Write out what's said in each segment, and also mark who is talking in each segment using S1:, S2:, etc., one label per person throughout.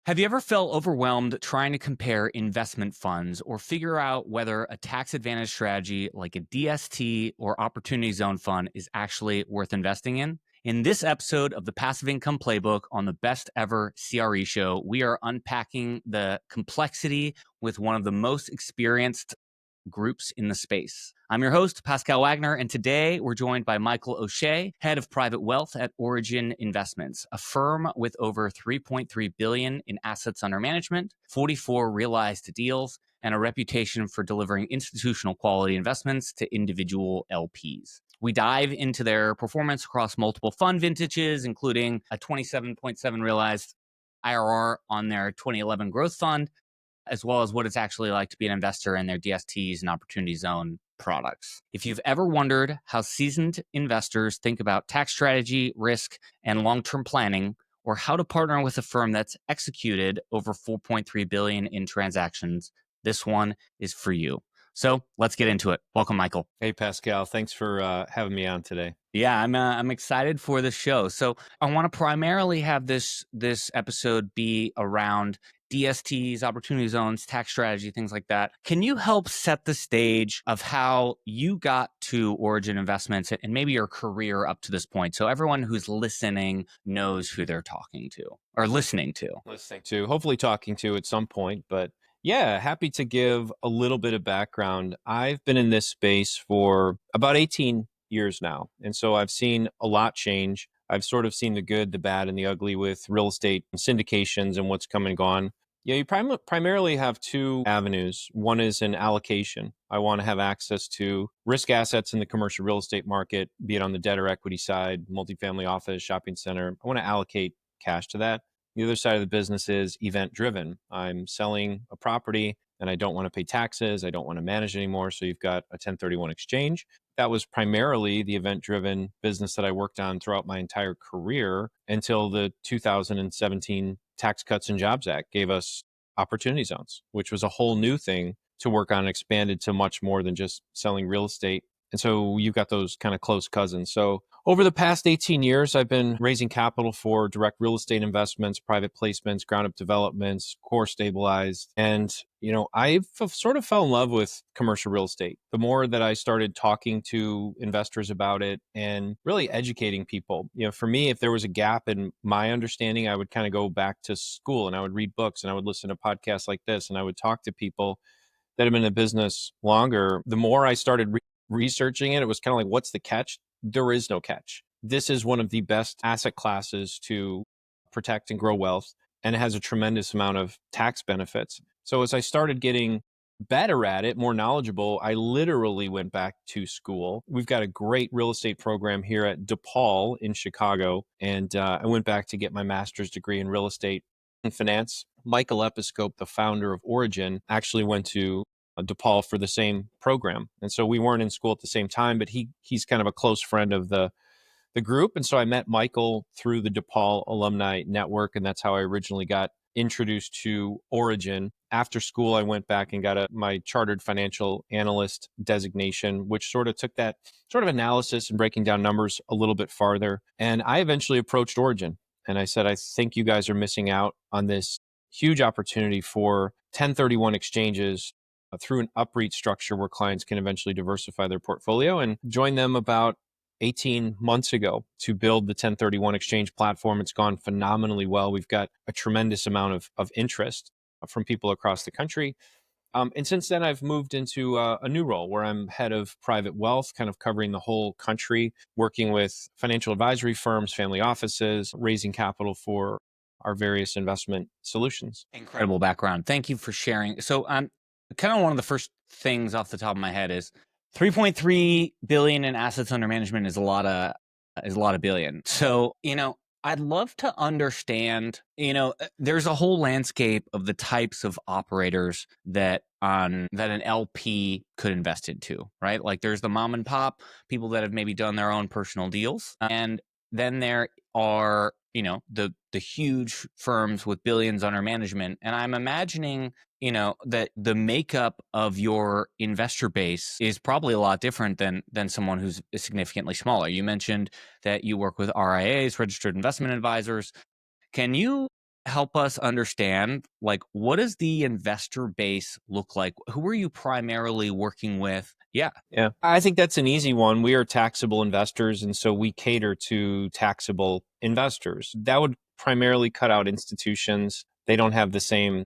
S1: Have you ever felt overwhelmed trying to compare investment funds or figure out whether a tax advantage strategy like a DST or Opportunity Zone fund is actually worth investing in? In this episode of the Passive Income Playbook on the Best Ever CRE show, we are unpacking the complexity with one of the most experienced groups in the space. I'm your host, Pascal Wagner, and today we're joined by Michael O'Shea, head of private wealth at Origin Investments, a firm with over $3.3 billion in assets under management, 44 realized deals, and a reputation for delivering institutional quality investments to individual LPs. We dive into their performance across multiple fund vintages, including a 27.7 realized IRR on their 2011 growth fund, as well as what it's actually like to be an investor in their DSTs and Opportunity Zone products. If you've ever wondered how seasoned investors think about tax strategy, risk, and long-term planning, or how to partner with a firm that's executed over $4.3 billion in transactions, this one is for you. So let's get into it. Welcome, Michael.
S2: Hey, Pascal. Thanks for having me on today.
S1: Yeah, I'm excited for the show. So I want to primarily have this episode be around DSTs, opportunity zones, tax strategy, things like that. Can you help set the stage of how you got to Origin Investments and maybe your career up to this point, so everyone who's listening knows who they're talking to or listening to?
S2: Hopefully talking to at some point. But yeah, happy to give a little bit of background. I've been in this space for about 18 years now. And so I've seen a lot change. I've sort of seen the good, the bad, and the ugly with real estate syndications and what's come and gone. Yeah, you primarily have two avenues. One is an allocation. I want to have access to risk assets in the commercial real estate market, be it on the debt or equity side, multifamily office, shopping center. I want to allocate cash to that. The other side of the business is event driven. I'm selling a property and I don't want to pay taxes. I don't want to manage anymore. So you've got a 1031 exchange. That was primarily the event driven business that I worked on throughout my entire career until the 2017 Tax Cuts and Jobs Act gave us opportunity zones, which was a whole new thing to work on and expanded to much more than just selling real estate. And so you've got those kind of close cousins. So over the past 18 years, I've been raising capital for direct real estate investments, private placements, ground up developments, core stabilized. And, I've sort of fell in love with commercial real estate. The more that I started talking to investors about it and really educating people, for me, if there was a gap in my understanding, I would kind of go back to school and I would read books and I would listen to podcasts like this and I would talk to people that have been in the business longer. The more I started researching it, it was kind of like, what's the catch? There is no catch. This is one of the best asset classes to protect and grow wealth, and it has a tremendous amount of tax benefits. So as I started getting better at it, more knowledgeable, I literally went back to school. We've got a great real estate program here at DePaul in Chicago, and I went back to get my master's degree in real estate and finance. Michael Episcope, the founder of Origin, actually went to DePaul for the same program. And so we weren't in school at the same time, but he's kind of a close friend of the group. And so I met Michael through the DePaul alumni network. And that's how I originally got introduced to Origin. After school, I went back and got my chartered financial analyst designation, which sort of took that sort of analysis and breaking down numbers a little bit farther. And I eventually approached Origin and I said, I think you guys are missing out on this huge opportunity for 1031 exchanges through an UPREIT structure where clients can eventually diversify their portfolio, and joined them about 18 months ago to build the 1031 exchange platform. It's gone phenomenally well. We've got a tremendous amount of interest from people across the country. And since then, I've moved into a new role where I'm head of private wealth, kind of covering the whole country, working with financial advisory firms, family offices, raising capital for our various investment solutions.
S1: Incredible background. Thank you for sharing. So kind of one of the first things off the top of my head is 3.3 billion in assets under management is a lot of billion. So, I'd love to understand, there's a whole landscape of the types of operators that an LP could invest into, right? Like there's the mom and pop people that have maybe done their own personal deals. And then there are, the huge firms with billions under management. And I'm imagining, that the makeup of your investor base is probably a lot different than someone who's significantly smaller. You mentioned that you work with RIAs, registered investment advisors. Can you help us understand, like, what does the investor base look like? Who are you primarily working with? Yeah.
S2: Yeah. I think that's an easy one. We are taxable investors, and so we cater to taxable investors. That would primarily cut out institutions. They don't have the same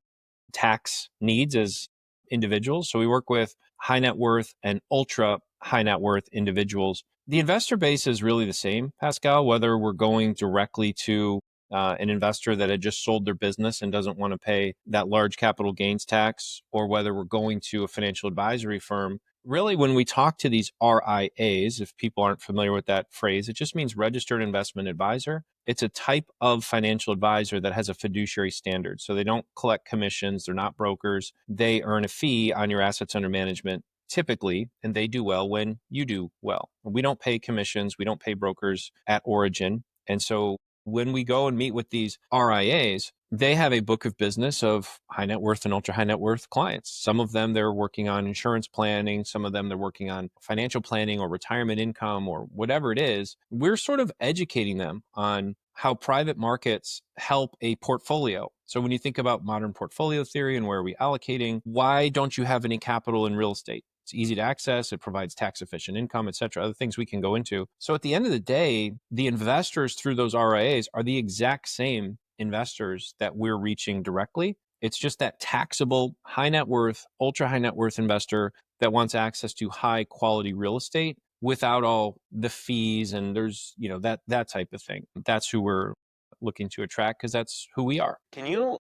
S2: tax needs as individuals. So we work with high net worth and ultra high net worth individuals. The investor base is really the same, Pascal, whether we're going directly to an investor that had just sold their business and doesn't want to pay that large capital gains tax, or whether we're going to a financial advisory firm. Really, when we talk to these RIAs, if people aren't familiar with that phrase, it just means registered investment advisor. It's a type of financial advisor that has a fiduciary standard. So they don't collect commissions, they're not brokers. They earn a fee on your assets under management typically, and they do well when you do well. We don't pay commissions, we don't pay brokers at origin. And so when we go and meet with these RIAs, they have a book of business of high net worth and ultra high net worth clients. Some of them they're working on insurance planning, some of them they're working on financial planning or retirement income or whatever it is. We're sort of educating them on how private markets help a portfolio. So when you think about modern portfolio theory and where are we allocating, why don't you have any capital in real estate? It's easy to access. It provides tax efficient income, et cetera, other things we can go into. So at the end of the day, the investors through those RIAs are the exact same investors that we're reaching directly. It's just that taxable high net worth, ultra high net worth investor that wants access to high quality real estate without all the fees and there's, that type of thing. That's who we're looking to attract because that's who we are.
S1: Can you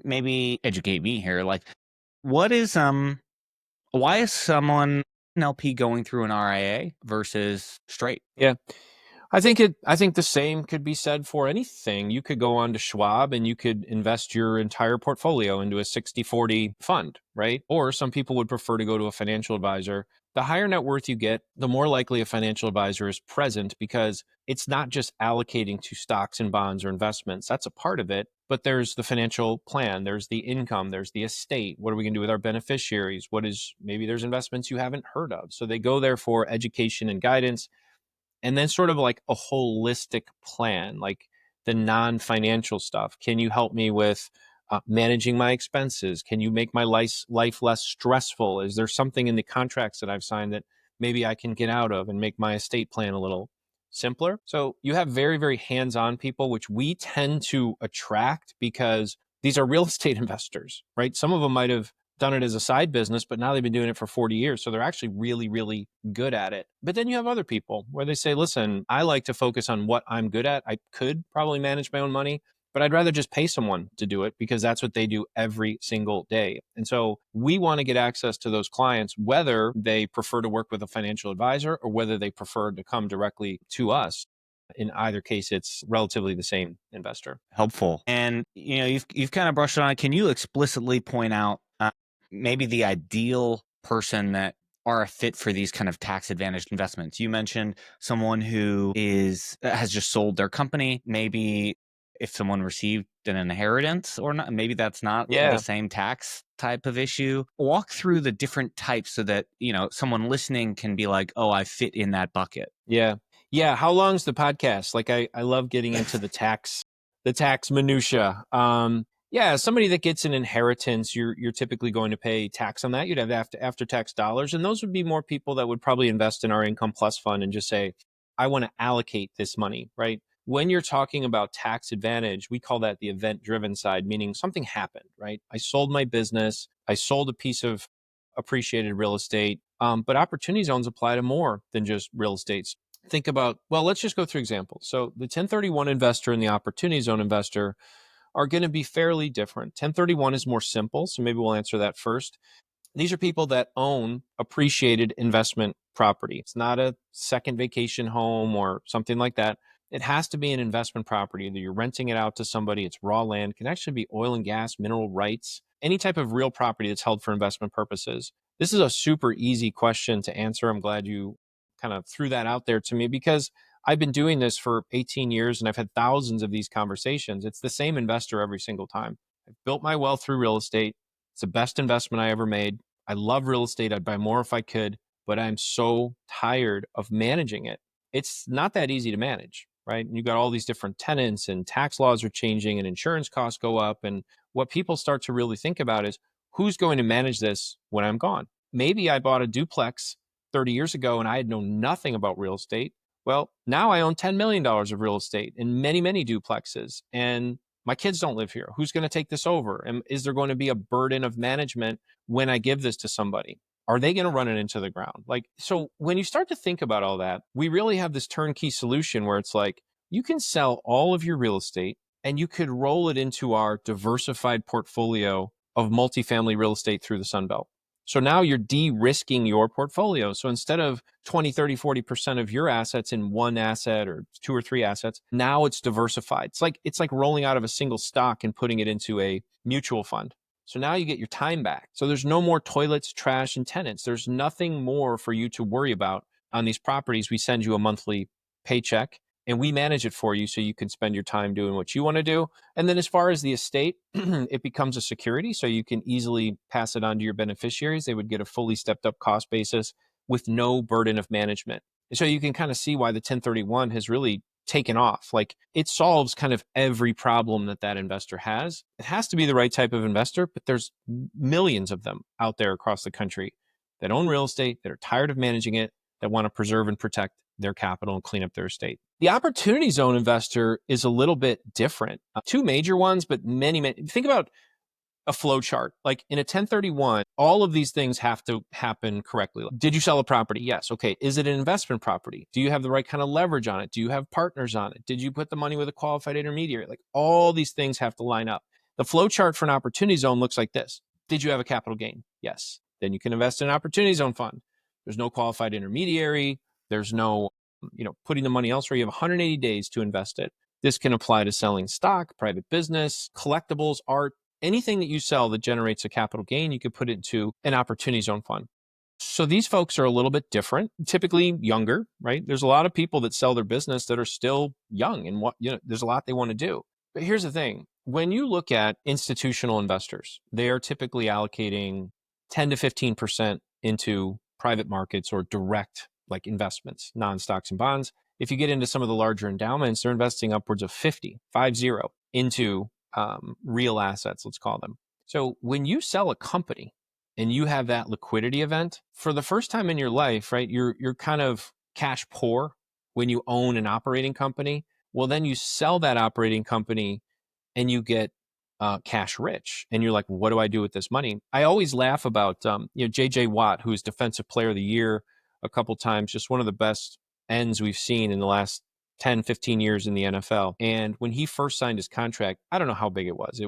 S1: maybe educate me here? Like, what is why is someone an LP going through an RIA versus straight?
S2: Yeah. I think the same could be said for anything. You could go on to Schwab and you could invest your entire portfolio into a 60/40 fund, right? Or some people would prefer to go to a financial advisor. The higher net worth you get, the more likely a financial advisor is present because it's not just allocating to stocks and bonds or investments. That's a part of it, but there's the financial plan, there's the income, there's the estate. What are we going to do with our beneficiaries? Maybe there's investments you haven't heard of. So they go there for education and guidance and then sort of like a holistic plan, like the non-financial stuff. Can you help me with managing my expenses? Can you make my life less stressful? Is there something in the contracts that I've signed that maybe I can get out of and make my estate plan a little simpler? So you have very, very hands-on people, which we tend to attract because these are real estate investors, right? Some of them might have done it as a side business, but now they've been doing it for 40 years. So they're actually really, really good at it. But then you have other people where they say, listen, I like to focus on what I'm good at. I could probably manage my own money, but I'd rather just pay someone to do it because that's what they do every single day. And so we want to get access to those clients, whether they prefer to work with a financial advisor or whether they prefer to come directly to us. In either case, it's relatively the same investor.
S1: Helpful. And you've kind of brushed on it. Can you explicitly point out maybe the ideal person that are a fit for these kind of tax advantaged investments? You mentioned someone who has just sold their company. Maybe if someone received an inheritance or not, maybe that's not the same tax type of issue. Walk through the different types so that, someone listening can be like, oh, I fit in that bucket.
S2: Yeah. Yeah. How long's the podcast? Like I love getting into the tax minutia. Yeah, somebody that gets an inheritance, you're typically going to pay tax on that. You'd have after tax dollars, and those would be more people that would probably invest in our income plus fund and just say, I want to allocate this money, right? When you're talking about tax advantage, we call that the event driven side, meaning something happened, right? I sold my business, I sold a piece of appreciated real estate, but opportunity zones apply to more than just real estate. Think about, well, let's just go through examples. So the 1031 investor and the opportunity zone investor are going to be fairly different. 1031 is more simple, so maybe we'll answer that first. These are people that own appreciated investment property. It's not a second vacation home or something like that. It has to be an investment property. Either you're renting it out to somebody, it's raw land, it can actually be oil and gas, mineral rights, any type of real property that's held for investment purposes. This is a super easy question to answer. I'm glad you kind of threw that out there to me because I've been doing this for 18 years and I've had thousands of these conversations. It's the same investor every single time. I've built my wealth through real estate. It's the best investment I ever made. I love real estate. I'd buy more if I could, but I'm so tired of managing it. It's not that easy to manage, right? And you got all these different tenants and tax laws are changing and insurance costs go up. And what people start to really think about is who's going to manage this when I'm gone? Maybe I bought a duplex 30 years ago and I had known nothing about real estate. Well, now I own $10 million of real estate and many, many duplexes. And my kids don't live here. Who's going to take this over? And is there going to be a burden of management when I give this to somebody? Are they going to run it into the ground? Like, so when you start to think about all that, we really have this turnkey solution where it's like, you can sell all of your real estate and you could roll it into our diversified portfolio of multifamily real estate through the Sun Belt. So now you're de-risking your portfolio. So instead of 20, 30, 40% of your assets in one asset or two or three assets, now it's diversified. It's like rolling out of a single stock and putting it into a mutual fund. So now you get your time back. So there's no more toilets, trash, and tenants. There's nothing more for you to worry about on these properties. We send you a monthly paycheck and we manage it for you so you can spend your time doing what you want to do. And then as far as the estate, it becomes a security so you can easily pass it on to your beneficiaries. They would get a fully stepped up cost basis with no burden of management. And so you can kind of see why the 1031 has really taken off. Like it solves kind of every problem that investor has. It has to be the right type of investor, but there's millions of them out there across the country that own real estate, that are tired of managing it, that want to preserve and protect their capital and clean up their estate. The opportunity zone investor is a little bit different. Two major ones, but many. Think about a flow chart. Like in a 1031, all of these things have to happen correctly. Did you sell a property? Yes. Okay. Is it an investment property? Do you have the right kind of leverage on it? Do you have partners on it? Did you put the money with a qualified intermediary? Like all these things have to line up. The flow chart for an opportunity zone looks like this. Did you have a capital gain? Yes. Then you can invest in an opportunity zone fund. There's no qualified intermediary. There's no, putting the money elsewhere. You have 180 days to invest it. This can apply to selling stock, private business, collectibles, art, anything that you sell that generates a capital gain, you could put it into an opportunity zone fund. So these folks are a little bit different, typically younger, right? There's a lot of people that sell their business that are still young and there's a lot they want to do. But here's the thing. When you look at institutional investors, they are typically allocating 10 to 15% into private markets or direct like investments, non-stocks and bonds. If you get into some of the larger endowments, they're investing upwards of 50 into real assets, let's call them. So when you sell a company and you have that liquidity event for the first time in your life, right? You're kind of cash poor when you own an operating company. Well, then you sell that operating company and you get cash rich. And you're like, what do I do with this money? I always laugh about, J.J. Watt, who is Defensive Player of the Year a couple times, just one of the best ends we've seen in the last 10, 15 years in the NFL. And when he first signed his contract, I don't know how big it was.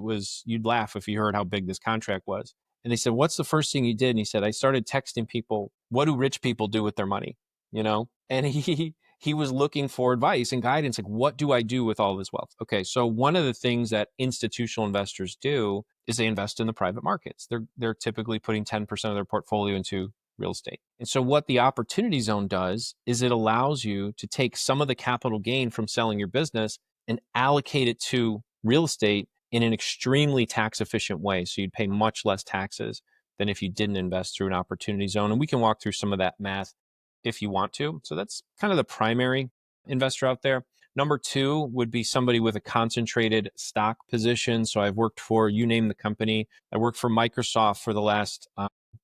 S2: You'd laugh if you heard how big this contract was. And they said, what's the first thing you did? And he said, I started texting people, what do rich people do with their money? And he was looking for advice and guidance. Like, what do I do with all this wealth? Okay. So one of the things that institutional investors do is they invest in the private markets. They're typically putting 10% of their portfolio into real estate. And so what the opportunity zone does is it allows you to take some of the capital gain from selling your business and allocate it to real estate in an extremely tax efficient way. So you'd pay much less taxes than if you didn't invest through an opportunity zone. And we can walk through some of that math if you want to. So that's kind of the primary investor out there. Number two would be somebody with a concentrated stock position. So I've worked for, you name the company. I worked for Microsoft for the last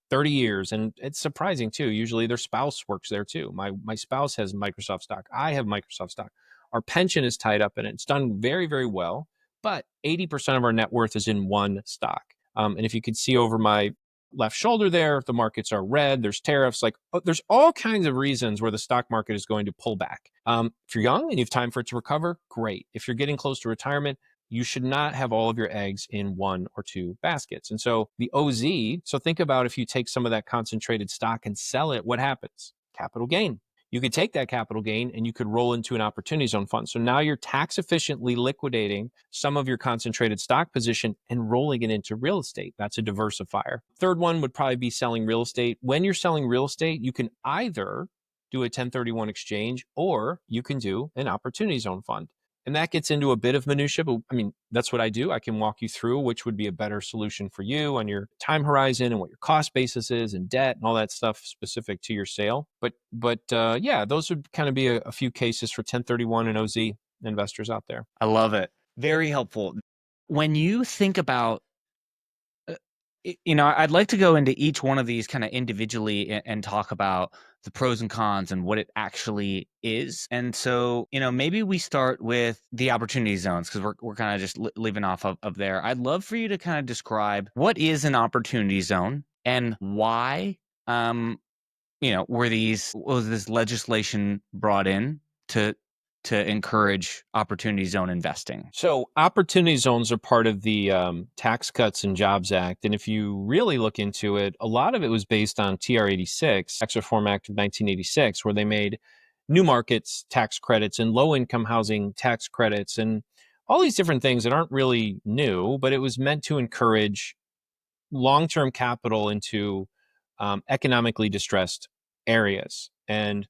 S2: 30 years. And it's surprising too. Usually their spouse works there too. My spouse has Microsoft stock. I have Microsoft stock. Our pension is tied up in it. It's done very, very well. But 80% of our net worth is in one stock. And if you could see over my left shoulder there, the markets are red, there's tariffs, there's all kinds of reasons where the stock market is going to pull back. If you're young and you have time for it to recover, great. If you're getting close to retirement, you should not have all of your eggs in one or two baskets. And so the OZ, so think about if you take some of that concentrated stock and sell it, what happens? Capital gain. You could take that capital gain and you could roll into an opportunity zone fund. So now you're tax efficiently liquidating some of your concentrated stock position and rolling it into real estate. That's a diversifier. Third one would probably be selling real estate. When you're selling real estate, you can either do a 1031 exchange or you can do an opportunity zone fund. And that gets into a bit of minutia, but I mean, that's what I do. I can walk you through which would be a better solution for you on your time horizon and what your cost basis is and debt and all that stuff specific to your sale. But yeah, those would kind of be a few cases for 1031 and OZ. investors out there.
S1: I love it. Very helpful. When you think about, uh, I'd like to go into each one of these kind of individually and talk about the pros and cons and what it actually is. And so, maybe we start with the opportunity zones because we're kind of just leaving off of there. I'd love for you to kind of describe what is an opportunity zone and why, was this legislation brought in to encourage opportunity zone investing?
S2: So opportunity zones are part of the Tax Cuts and Jobs Act. And if you really look into it, a lot of it was based on TR 86, Tax Reform Act of 1986, where they made new markets tax credits and low income housing tax credits and all these different things that aren't really new, but it was meant to encourage long term capital into economically distressed areas. And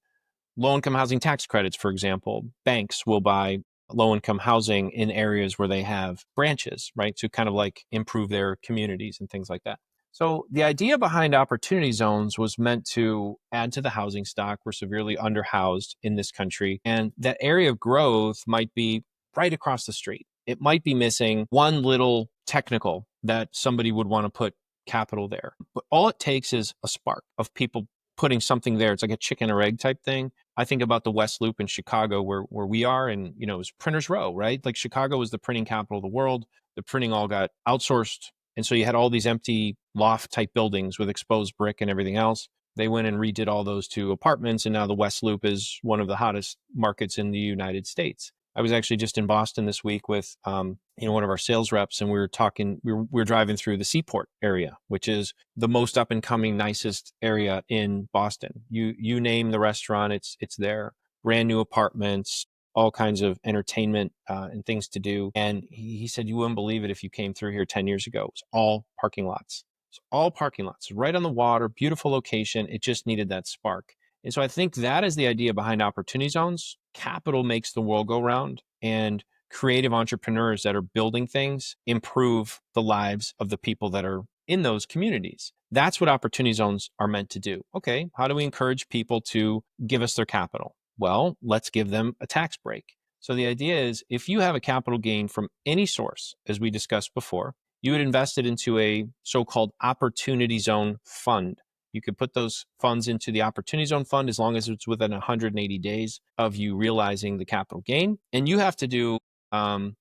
S2: low income housing tax credits, for example, banks will buy low income housing in areas where they have branches, right? To kind of like improve their communities and things like that. So the idea behind opportunity zones was meant to add to the housing stock. We're severely underhoused in this country, and that area of growth might be right across the street. It might be missing one little technical that somebody would want to put capital there. But all it takes is a spark of people putting something there. It's like a chicken or egg type thing. I think about the West Loop in Chicago where we are, and it was Printers Row, right? Like Chicago was the printing capital of the world. The printing all got outsourced. And so you had all these empty loft type buildings with exposed brick and everything else. They went and redid all those to apartments, and now the West Loop is one of the hottest markets in the United States. I was actually just in Boston this week with one of our sales reps, and we were talking. We were driving through the Seaport area, which is the most up and coming, nicest area in Boston. You name the restaurant, it's there. Brand new apartments, all kinds of entertainment and things to do. And he said you wouldn't believe it if you came through here 10 years ago. It was all parking lots. It's all parking lots, right on the water, beautiful location. It just needed that spark. And so I think that is the idea behind opportunity zones. Capital makes the world go round, and creative entrepreneurs that are building things improve the lives of the people that are in those communities. That's what opportunity zones are meant to do. Okay, how do we encourage people to give us their capital? Well, let's give them a tax break. So the idea is if you have a capital gain from any source, as we discussed before, you would invest it into a so-called opportunity zone fund. You could put those funds into the Opportunity Zone Fund as long as it's within 180 days of you realizing the capital gain. And you have to do a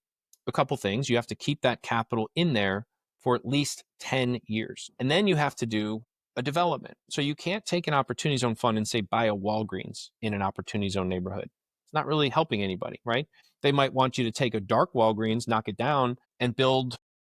S2: couple things. You have to keep that capital in there for at least 10 years. And then you have to do a development. So you can't take an Opportunity Zone Fund and say, buy a Walgreens in an Opportunity Zone neighborhood. It's not really helping anybody, right? They might want you to take a dark Walgreens, knock it down, and build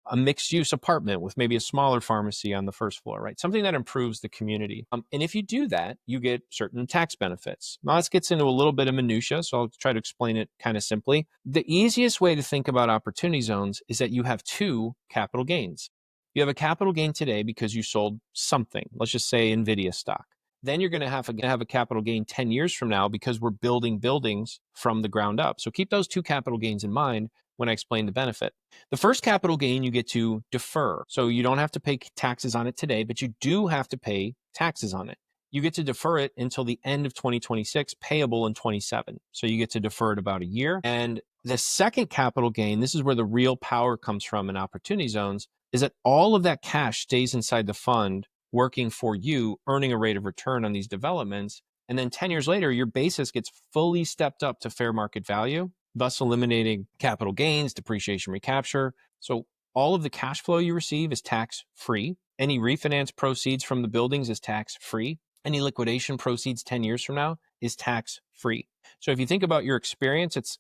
S2: a mixed use apartment with maybe a smaller pharmacy on the first floor, right? Something that improves the community. And if you do that, you get certain tax benefits. Now, this gets into a little bit of minutia, so I'll try to explain it kind of simply. The easiest way to think about opportunity zones is that you have two capital gains. You have a capital gain today because you sold something, let's just say NVIDIA stock. Then you're going to have a capital gain 10 years from now because we're building buildings from the ground up. So keep those two capital gains in mind when I explain the benefit. The first capital gain you get to defer. So you don't have to pay taxes on it today, but you do have to pay taxes on it. You get to defer it until the end of 2026, payable in 27. So you get to defer it about a year. And the second capital gain, this is where the real power comes from in opportunity zones, is that all of that cash stays inside the fund, working for you, earning a rate of return on these developments. And then 10 years later, your basis gets fully stepped up to fair market value, thus eliminating capital gains, depreciation recapture. So all of the cash flow you receive is tax-free. Any refinance proceeds from the buildings is tax-free. Any liquidation proceeds 10 years from now is tax-free. So if you think about your experience, it's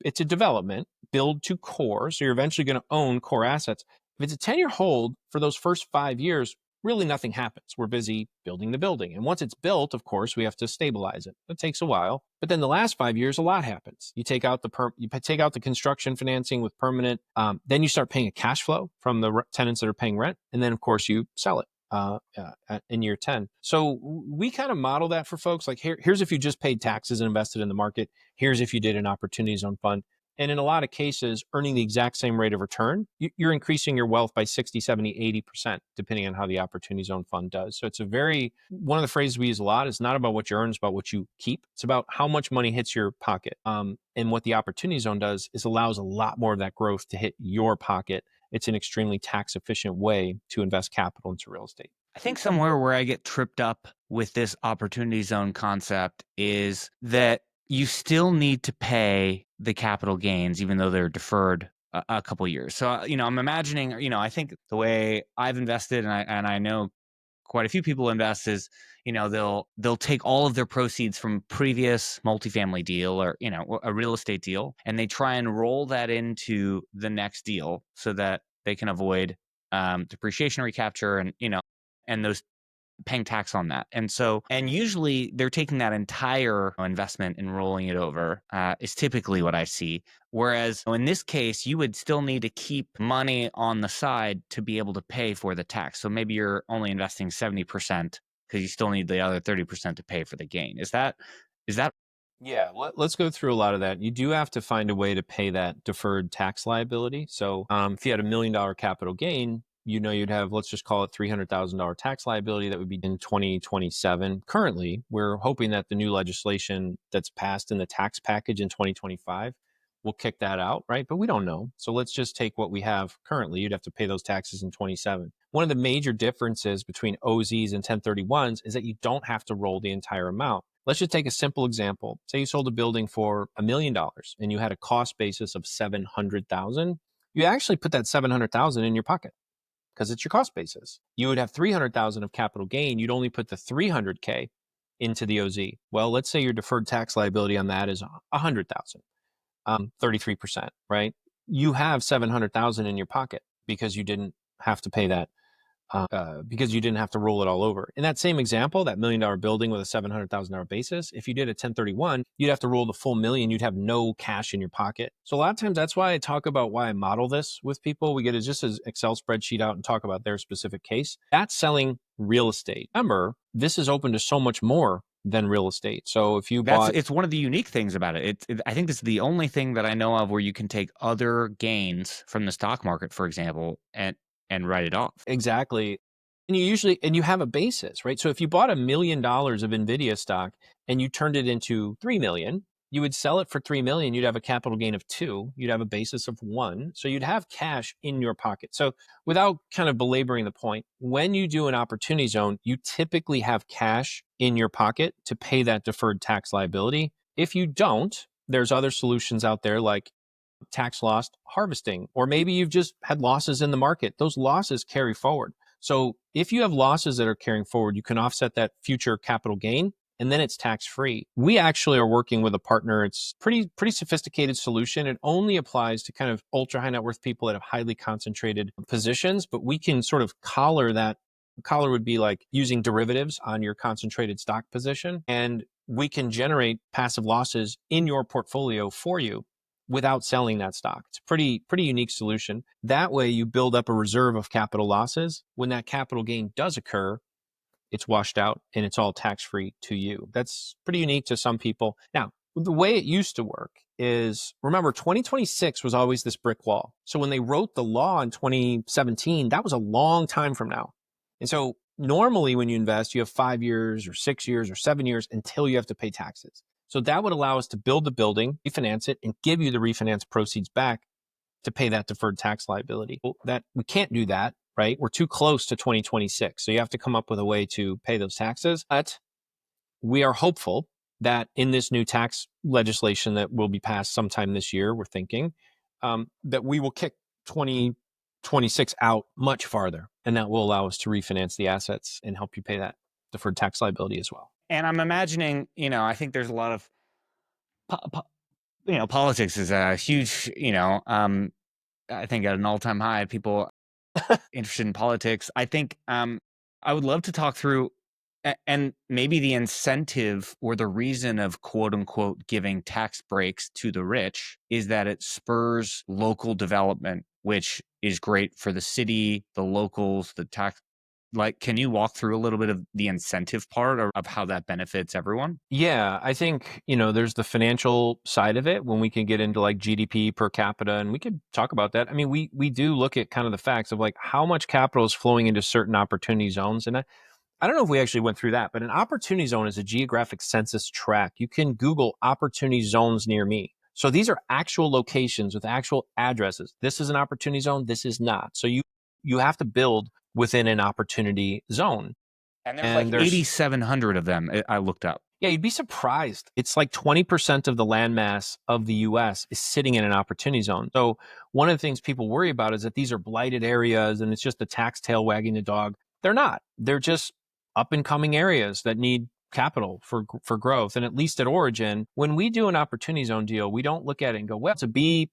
S2: a development, build to core. So you're eventually going to own core assets. If it's a 10-year hold, for those first 5 years, really nothing happens. We're busy building the building. And once it's built, of course, we have to stabilize it. It takes a while. But then the last 5 years, a lot happens. You take out the construction financing with permanent. Then you start paying a cash flow from the tenants that are paying rent. And then, of course, you sell it in year 10. So we kind of model that for folks. Like here's if you just paid taxes and invested in the market. Here's if you did an opportunity zone fund. And in a lot of cases, earning the exact same rate of return, you're increasing your wealth by 60, 70, 80%, depending on how the Opportunity Zone Fund does. So it's one of the phrases we use a lot is not about what you earn, it's about what you keep. It's about how much money hits your pocket. And what the Opportunity Zone does is allows a lot more of that growth to hit your pocket. It's an extremely tax efficient way to invest capital into real estate.
S1: I think somewhere where I get tripped up with this opportunity zone concept is that you still need to pay the capital gains, even though they're deferred a couple years. So, I'm imagining, I think the way I've invested, and I know quite a few people invest is, they'll take all of their proceeds from previous multifamily deal or, a real estate deal, and they try and roll that into the next deal so that they can avoid depreciation recapture and those paying tax on that. And usually they're taking that entire investment and rolling it over is typically what I see. Whereas in this case, you would still need to keep money on the side to be able to pay for the tax. So maybe you're only investing 70% because you still need the other 30% to pay for the gain. Is that
S2: Yeah, let's go through a lot of that. You do have to find a way to pay that deferred tax liability. So if you had $1 million capital gain, you'd have, let's just call it $300,000 tax liability that would be in 2027. Currently, we're hoping that the new legislation that's passed in the tax package in 2025 will kick that out, right? But we don't know. So let's just take what we have currently. You'd have to pay those taxes in 27. One of the major differences between OZs and 1031s is that you don't have to roll the entire amount. Let's just take a simple example. Say you sold a building for $1 million and you had a cost basis of $700,000. You actually put that $700,000 in your pocket because it's your cost basis. You would have $300,000 of capital gain. You'd only put the $300K into the OZ. Well, let's say your deferred tax liability on that is $100,000, 33%, right? You have $700,000 in your pocket because you didn't have to pay that. Because you didn't have to roll it all over. In that same example, that $1 million building with a $700,000 basis, if you did a 1031, you'd have to roll the full million. You'd have no cash in your pocket. So a lot of times that's why I talk about why I model this with people. We get just an Excel spreadsheet out and talk about their specific case. That's selling real estate. Remember, this is open to so much more than real estate. So if you
S1: it's one of the unique things about it. I think this is the only thing that I know of where you can take other gains from the stock market, for example, and write it off.
S2: Exactly. And you have a basis, right? So if you bought $1 million of NVIDIA stock and you turned it into 3 million, you would sell it for 3 million. You'd have a capital gain of 2. You'd have a basis of 1. So you'd have cash in your pocket. So without kind of belaboring the point, when you do an opportunity zone, you typically have cash in your pocket to pay that deferred tax liability. If you don't, there's other solutions out there like tax loss harvesting, or maybe you've just had losses in the market. Those losses carry forward. So if you have losses that are carrying forward, you can offset that future capital gain and then it's tax free. We actually are working with a partner. It's pretty sophisticated solution. It only applies to kind of ultra high net worth people that have highly concentrated positions, but we can sort of collar that. Collar would be like using derivatives on your concentrated stock position, and we can generate passive losses in your portfolio for you without selling that stock. It's a pretty unique solution. That way you build up a reserve of capital losses. When that capital gain does occur, it's washed out and it's all tax-free to you. That's pretty unique to some people. Now, the way it used to work is, remember, 2026 was always this brick wall. So when they wrote the law in 2017, that was a long time from now. And so normally when you invest, you have 5 years or 6 years or 7 years until you have to pay taxes. So that would allow us to build the building, refinance it, and give you the refinance proceeds back to pay that deferred tax liability. Well, that we can't do that, right? We're too close to 2026. So you have to come up with a way to pay those taxes. But we are hopeful that in this new tax legislation that will be passed sometime this year, we're thinking that we will kick 2026 out much farther. And that will allow us to refinance the assets and help you pay that deferred tax liability as well.
S1: And I'm imagining, I think there's a lot of, politics is a huge, I think at an all-time high, people interested in politics. I think I would love to talk through and maybe the incentive or the reason of quote unquote giving tax breaks to the rich is that it spurs local development, which is great for the city, the locals, the Like, can you walk through a little bit of the incentive part of how that benefits everyone?
S2: Yeah, I think, there's the financial side of it when we can get into like GDP per capita, and we could talk about that. I mean, we do look at kind of the facts of like how much capital is flowing into certain opportunity zones. And I don't know if we actually went through that, but an opportunity zone is a geographic census tract. You can Google opportunity zones near me. So these are actual locations with actual addresses. This is an opportunity zone. This is not. So you have to build within an opportunity zone.
S1: And there's like
S2: And there's
S1: 8,700 of them. I looked up.
S2: Yeah, you'd be surprised. It's like 20% of the landmass of the US is sitting in an opportunity zone. So one of the things people worry about is that these are blighted areas and it's just a tax tail wagging the dog. They're not. They're just up and coming areas that need capital for growth. And at least at origin, when we do an opportunity zone deal, we don't look at it and go, well, it's a B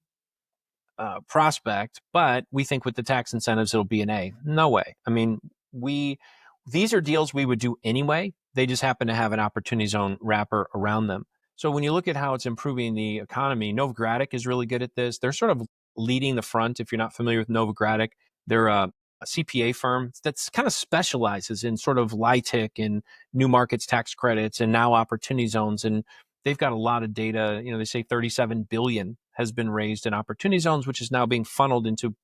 S2: prospect, but we think with the tax incentives it'll be an A. No way. I mean, these are deals we would do anyway. They just happen to have an opportunity zone wrapper around them. So when you look at how it's improving the economy, Novogradac is really good at this. They're sort of leading the front. If you're not familiar with Novogradac, they're a CPA firm that's kind of specializes in sort of LIHTC and new markets tax credits and now opportunity zones. And they've got a lot of data. They say 37 billion has been raised in opportunity zones, which is now being funneled into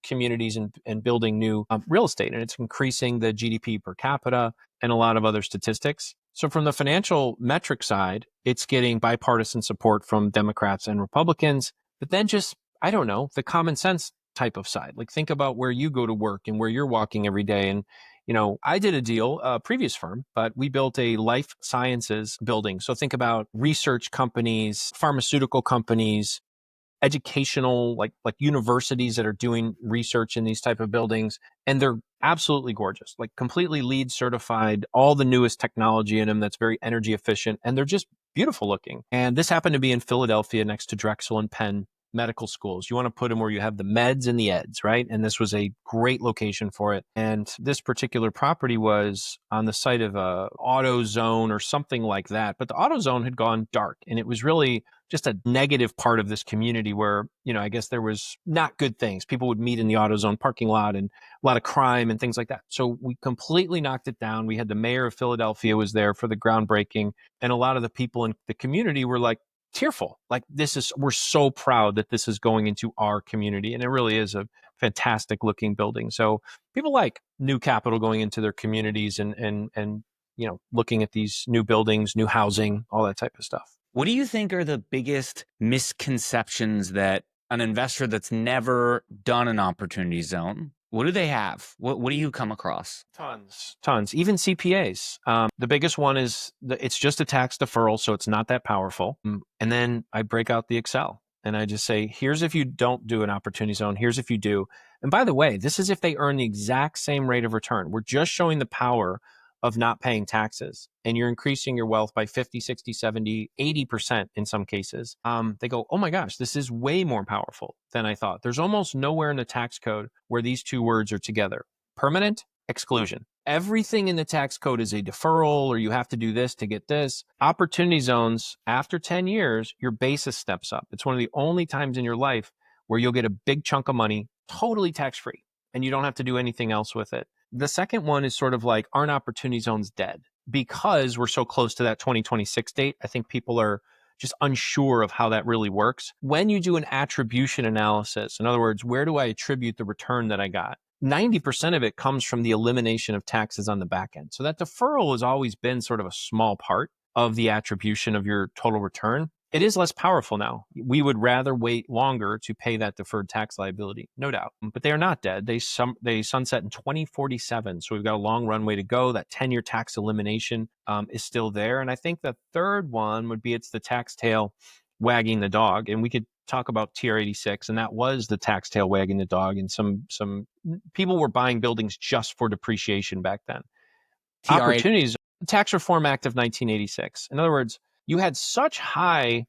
S2: communities and building new real estate, and it's increasing the GDP per capita and a lot of other statistics. So from the financial metric side, it's getting bipartisan support from Democrats and Republicans, but then just, I don't know, the common sense type of side. Like think about where you go to work and where you're walking every day. And I did a deal, a previous firm, but we built a life sciences building. So think about research companies, pharmaceutical companies, educational, like universities that are doing research in these type of buildings. And they're absolutely gorgeous, like completely LEED certified, all the newest technology in them that's very energy efficient. And they're just beautiful looking. And this happened to be in Philadelphia next to Drexel and Penn medical schools. You want to put them where you have the meds and the eds, right? And this was a great location for it. And this particular property was on the site of a auto zone or something like that. But the auto zone had gone dark, and it was really just a negative part of this community where, I guess there was not good things. People would meet in the AutoZone parking lot and a lot of crime and things like that. So we completely knocked it down. We had the mayor of Philadelphia was there for the groundbreaking. And a lot of the people in the community were like tearful. Like we're so proud that this is going into our community. And it really is a fantastic looking building. So people like new capital going into their communities and looking at these new buildings, new housing, all that type of stuff.
S1: What do you think are the biggest misconceptions that an investor that's never done an opportunity zone, what do they have? What do you come across?
S2: Tons. Even CPAs. The biggest one is it's just a tax deferral, so it's not that powerful. And then I break out the Excel and I just say, here's if you don't do an opportunity zone. Here's if you do. And by the way, this is if they earn the exact same rate of return. We're just showing the power of not paying taxes, and you're increasing your wealth by 50, 60, 70, 80% in some cases. They go, oh my gosh, this is way more powerful than I thought. There's almost nowhere in the tax code where these two words are together. Permanent exclusion. Everything in the tax code is a deferral, or you have to do this to get this. Opportunity zones, after 10 years, your basis steps up. It's one of the only times in your life where you'll get a big chunk of money totally tax-free, and you don't have to do anything else with it. The second one is sort of like, aren't opportunity zones dead? Because we're so close to that 2026 date, I think people are just unsure of how that really works. When you do an attribution analysis, in other words, where do I attribute the return that I got? 90% of it comes from the elimination of taxes on the back end. So that deferral has always been sort of a small part of the attribution of your total return. It is less powerful now. We would rather wait longer to pay that deferred tax liability, no doubt. But they are not dead. They sunset in 2047. So we've got a long runway to go. That 10-year tax elimination is still there. And I think the third one would be it's the tax tail wagging the dog. And we could talk about TR-86, and that was the tax tail wagging the dog. And some people were buying buildings just for depreciation back then. Opportunities, Tax Reform Act of 1986. In other words, you had such high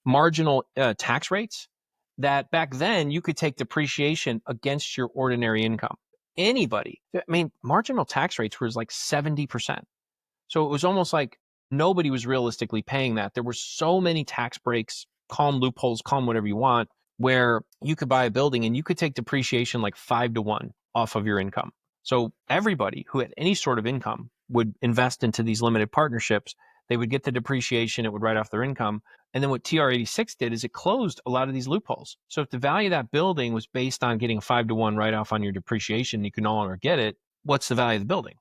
S2: marginal tax rates that back then you could take depreciation against your ordinary income. Anybody, marginal tax rates were like 70%. So it was almost like nobody was realistically paying that. There were so many tax breaks, call them loopholes, call them whatever you want, where you could buy a building and you could take depreciation like 5 to 1 off of your income. So everybody who had any sort of income would invest into these limited partnerships. They would get the depreciation, it would write off their income. And then what TR86 did is it closed a lot of these loopholes. So if the value of that building was based on getting a 5-to-1 write off on your depreciation, you can no longer get it. What's the value of the building?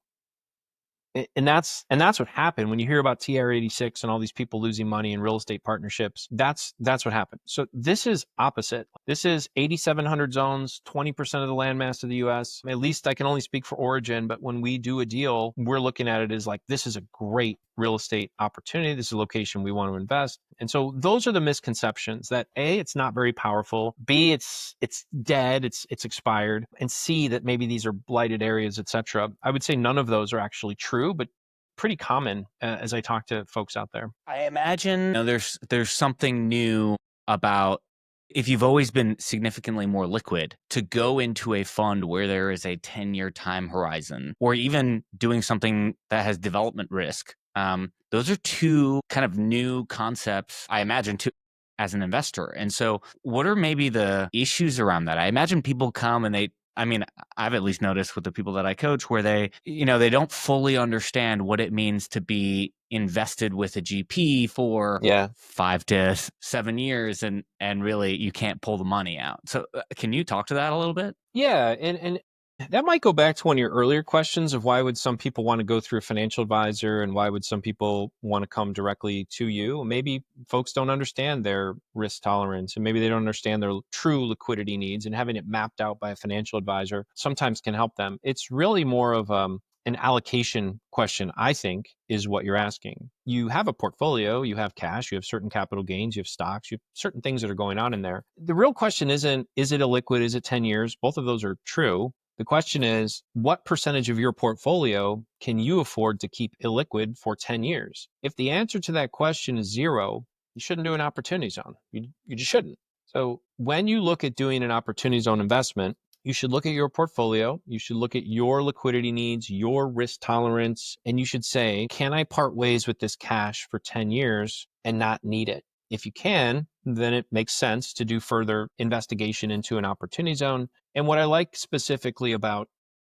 S2: And that's what happened when you hear about TR86 and all these people losing money in real estate partnerships. That's what happened. So this is opposite. This is 8,700 zones, 20% of the landmass of the U.S. At least I can only speak for Origin, but when we do a deal, we're looking at it as like, this is a great real estate opportunity. This is a location we want to invest. And so those are the misconceptions that A, it's not very powerful. B, it's dead. It's expired. And C, that maybe these are blighted areas, etc. I would say none of those are actually true, but pretty common as I talk to folks out there.
S1: I imagine there's something new about if you've always been significantly more liquid to go into a fund where there is a 10-year time horizon, or even doing something that has development risk. Those are two kind of new concepts, I imagine, to as an investor. And so what are maybe the issues around that? I imagine people come and I've at least noticed with the people that I coach where they don't fully understand what it means to be invested with a GP for 5 to 7 years and really you can't pull the money out. So can you talk to that a little bit?
S2: Yeah, and that might go back to one of your earlier questions of why would some people want to go through a financial advisor and why would some people want to come directly to you? Maybe folks don't understand their risk tolerance and maybe they don't understand their true liquidity needs, and having it mapped out by a financial advisor sometimes can help them. It's really more of an allocation question, I think, is what you're asking. You have a portfolio, you have cash, you have certain capital gains, you have stocks, you have certain things that are going on in there. The real question isn't, is it illiquid? Is it 10 years? Both of those are true. The question is, what percentage of your portfolio can you afford to keep illiquid for 10 years? If the answer to that question is 0, you shouldn't do an opportunity zone. You just shouldn't. So when you look at doing an opportunity zone investment, you should look at your portfolio. You should look at your liquidity needs, your risk tolerance, and you should say, can I part ways with this cash for 10 years and not need it? If you can, then it makes sense to do further investigation into an opportunity zone. And what I like specifically about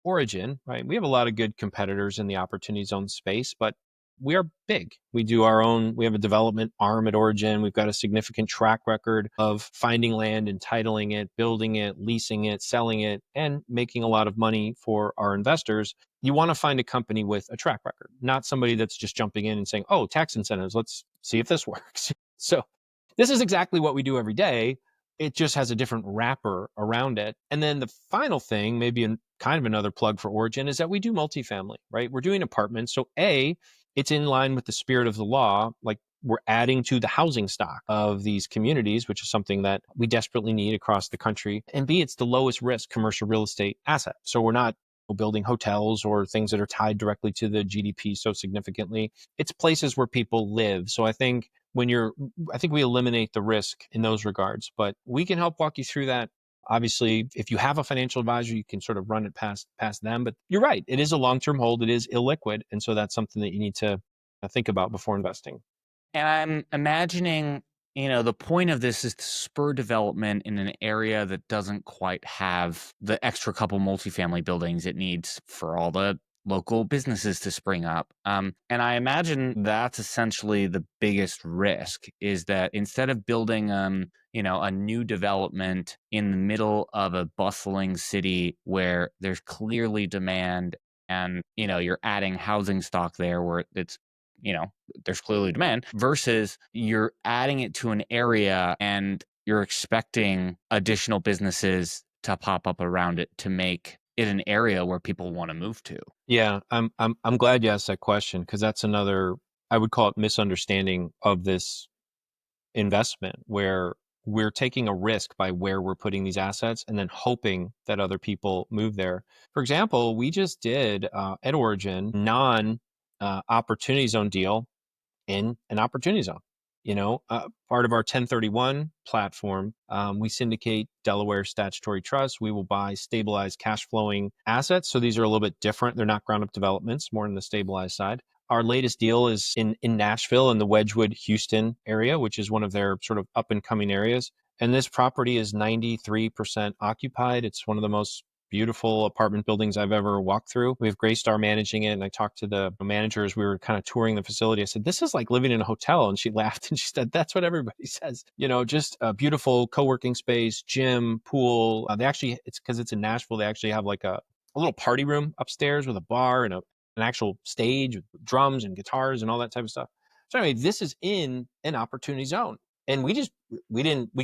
S2: Origin, right? We have a lot of good competitors in the opportunity zone space, but we are big. We have a development arm at Origin. We've got a significant track record of finding land, entitling it, building it, leasing it, selling it, and making a lot of money for our investors. You want to find a company with a track record, not somebody that's just jumping in and saying, oh, tax incentives, let's see if this works. So this is exactly what we do every day. It just has a different wrapper around it. And then the final thing, maybe kind of another plug for Origin, is that we do multifamily, right? We're doing apartments. So A, it's in line with the spirit of the law. Like, we're adding to the housing stock of these communities, which is something that we desperately need across the country. And B, it's the lowest risk commercial real estate asset. So we're not building hotels or things that are tied directly to the GDP so significantly. It's places where people live. So I think we eliminate the risk in those regards, but we can help walk you through that. Obviously, if you have a financial advisor, you can sort of run it past them. But you're right, it is a long-term hold. It is illiquid, and so that's something that you need to think about before investing.
S1: And I'm imagining, the point of this is to spur development in an area that doesn't quite have the extra couple multifamily buildings it needs for all the local businesses to spring up. And I imagine that's essentially the biggest risk, is that instead of building, a new development in the middle of a bustling city where there's clearly demand and, you're adding housing stock there where it's, there's clearly demand, versus you're adding it to an area and you're expecting additional businesses to pop up around it to make it an area where people want to move to.
S2: Yeah, I'm glad you asked that question, because that's another, I would call it, misunderstanding of this investment, where we're taking a risk by where we're putting these assets and then hoping that other people move there. For example, we just did at Origin opportunity zone deal in an opportunity zone. Part of our 1031 platform, we syndicate Delaware statutory trusts. We will buy stabilized cash flowing assets. So these are a little bit different. They're not ground up developments, more on the stabilized side. Our latest deal is in Nashville, in the Wedgwood, Houston area, which is one of their sort of up and coming areas. And this property is 93% occupied. It's one of the most beautiful apartment buildings I've ever walked through. We have Greystar managing it. And I talked to the managers. We were kind of touring the facility. I said, this is like living in a hotel. And she laughed and she said, that's what everybody says. Just a beautiful co-working space, gym, pool. It's because it's in Nashville. They actually have like a little party room upstairs with a bar and an actual stage with drums and guitars and all that type of stuff. So anyway, this is in an opportunity zone. And we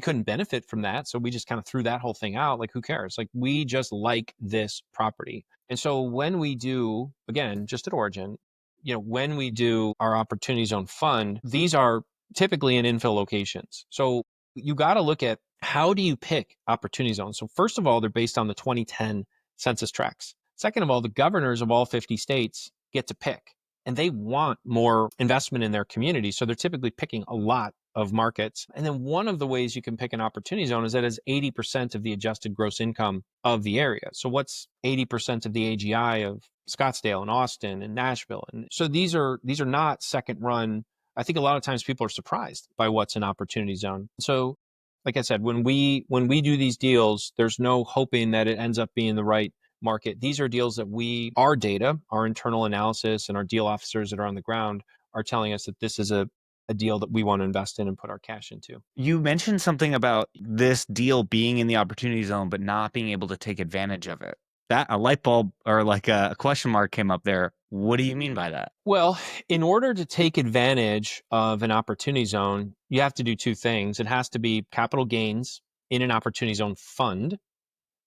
S2: couldn't benefit from that. So we just kind of threw that whole thing out. Like, who cares? Like, we just like this property. And so when we do, again, just at origin, when we do our opportunity zone fund, these are typically in infill locations. So you got to look at, how do you pick opportunity zones? So first of all, they're based on the 2010 census tracts. Second of all, the governors of all 50 states get to pick, and they want more investment in their community. So they're typically picking a lot of markets. And then one of the ways you can pick an opportunity zone is that it's 80% of the adjusted gross income of the area. So what's 80% of the AGI of Scottsdale and Austin and Nashville? And so these are not second run. I think a lot of times people are surprised by what's an opportunity zone. So like I said, when we do these deals, there's no hoping that it ends up being the right market. These are deals that our data, our internal analysis, and our deal officers that are on the ground are telling us that this is a deal that we want to invest in and put our cash into.
S1: You mentioned something about this deal being in the opportunity zone, but not being able to take advantage of it. That a light bulb or like a question mark came up there. What do you mean by that?
S2: Well, in order to take advantage of an opportunity zone, you have to do two things. It has to be capital gains in an opportunity zone fund,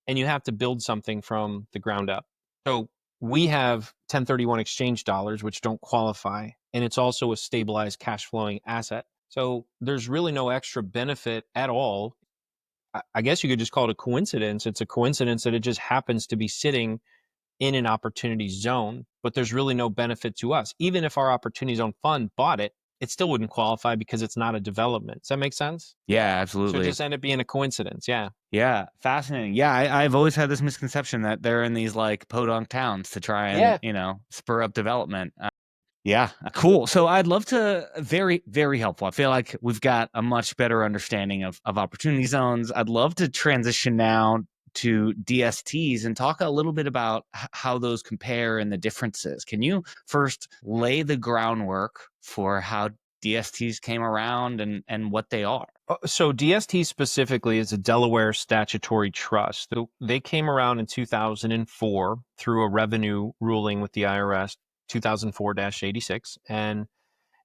S2: and you have to build something from the ground up. So we have 1031 exchange dollars, which don't qualify, and it's also a stabilized cash flowing asset. So there's really no extra benefit at all. I guess you could just call it a coincidence. It's a coincidence that it just happens to be sitting in an opportunity zone, but there's really no benefit to us. Even if our opportunity zone fund bought it, it still wouldn't qualify because it's not a development. Does that make sense?
S1: Yeah,
S2: So it
S1: absolutely.
S2: just ended up being a coincidence. Yeah.
S1: Yeah, fascinating. Yeah, I've always had this misconception that they're in these like podunk towns to try and, spur up development. Yeah, cool. So I'd love to, very, very helpful. I feel like we've got a much better understanding of opportunity zones. I'd love to transition now to DSTs and talk a little bit about how those compare and the differences. Can you first lay the groundwork for how DSTs came around and what they are?
S2: So DST specifically is a Delaware statutory trust. They came around in 2004 through a revenue ruling with the IRS 2004-86. And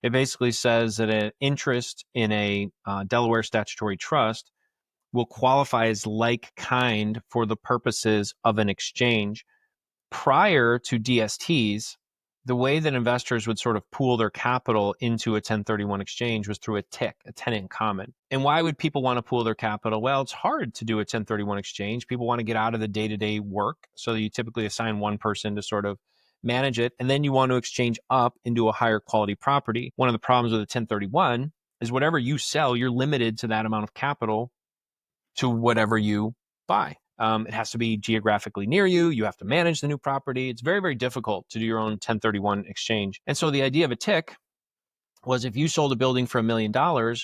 S2: it basically says that an interest in a Delaware statutory trust will qualify as like kind for the purposes of an exchange. Prior to DSTs, the way that investors would sort of pool their capital into a 1031 exchange was through a TIC, a tenant in common. And why would people want to pool their capital? Well, it's hard to do a 1031 exchange. People want to get out of the day-to-day work. So you typically assign one person to sort of manage it. And then you want to exchange up into a higher quality property. One of the problems with a 1031 is whatever you sell, you're limited to that amount of capital to whatever you buy. It has to be geographically near you. You have to manage the new property. It's very, very difficult to do your own 1031 exchange. And so the idea of a TIC was, if you sold a building for $1 million,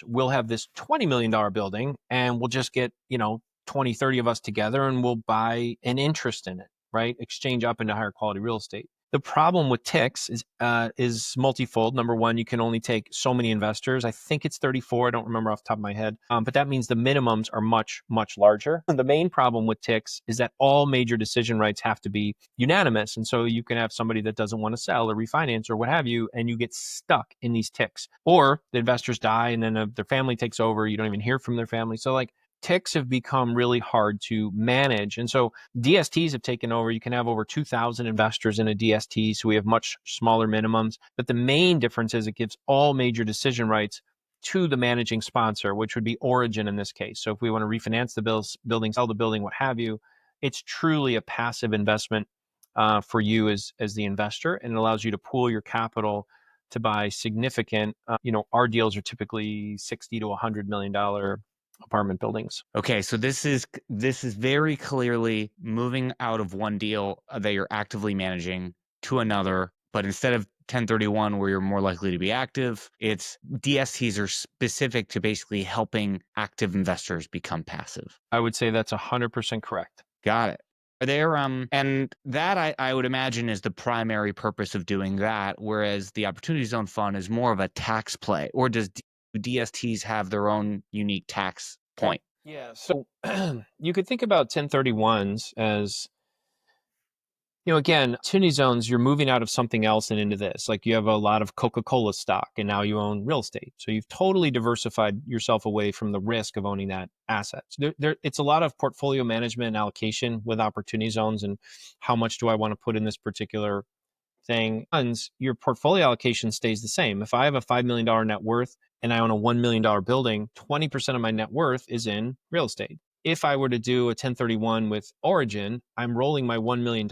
S2: we'll have this $20 million building and we'll just get, 20, 30 of us together and we'll buy an interest in it, right? Exchange up into higher quality real estate. The problem with TICs is multifold. Number one, you can only take so many investors. I think it's 34. I don't remember off the top of my head. But that means the minimums are much, much larger. And the main problem with TICs is that all major decision rights have to be unanimous. And so you can have somebody that doesn't want to sell or refinance or what have you, and you get stuck in these TICs. Or the investors die and then their family takes over. You don't even hear from their family. So TICs have become really hard to manage. And so DSTs have taken over. You can have over 2,000 investors in a DST, so we have much smaller minimums. But the main difference is it gives all major decision rights to the managing sponsor, which would be Origin in this case. So if we want to refinance the building, sell the building, what have you, it's truly a passive investment for you as the investor, and it allows you to pool your capital to buy significant, our deals are typically $60 to $100 million apartment buildings.
S1: Okay, so this is very clearly moving out of one deal that you're actively managing to another, but instead of 1031 where you're more likely to be active, it's DSTs are specific to basically helping active investors become passive.
S2: I would say that's 100% correct.
S1: Got it. Are there and that I would imagine is the primary purpose of doing that, whereas the Opportunity Zone Fund is more of a tax play, or does DSTs have their own unique tax point?
S2: Yeah. So you could think about 1031s as, again, opportunity zones, you're moving out of something else and into this. Like you have a lot of Coca-Cola stock and now you own real estate. So you've totally diversified yourself away from the risk of owning that asset. So it's a lot of portfolio management and allocation with opportunity zones and how much do I want to put in this particular thing. Your portfolio allocation stays the same. If I have a $5 million net worth and I own a $1 million building, 20% of my net worth is in real estate. If I were to do a 1031 with Origin, I'm rolling my $1 million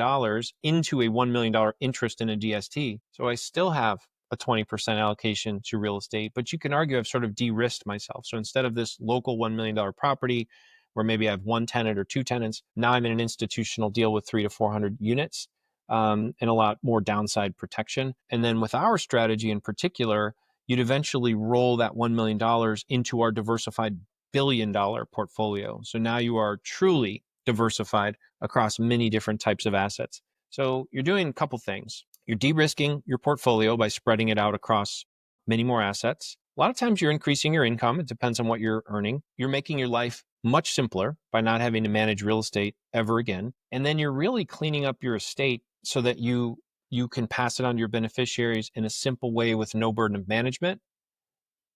S2: into a $1 million interest in a DST. So I still have a 20% allocation to real estate, but you can argue I've sort of de-risked myself. So instead of this local $1 million property where maybe I have one tenant or two tenants, now I'm in an institutional deal with 300 to 400 units. And a lot more downside protection. And then with our strategy in particular, you'd eventually roll that $1 million into our diversified $1 billion portfolio. So now you are truly diversified across many different types of assets. So you're doing a couple things. You're de-risking your portfolio by spreading it out across many more assets. A lot of times you're increasing your income. It depends on what you're earning. You're making your life much simpler by not having to manage real estate ever again. And then you're really cleaning up your estate so that you can pass it on to your beneficiaries in a simple way with no burden of management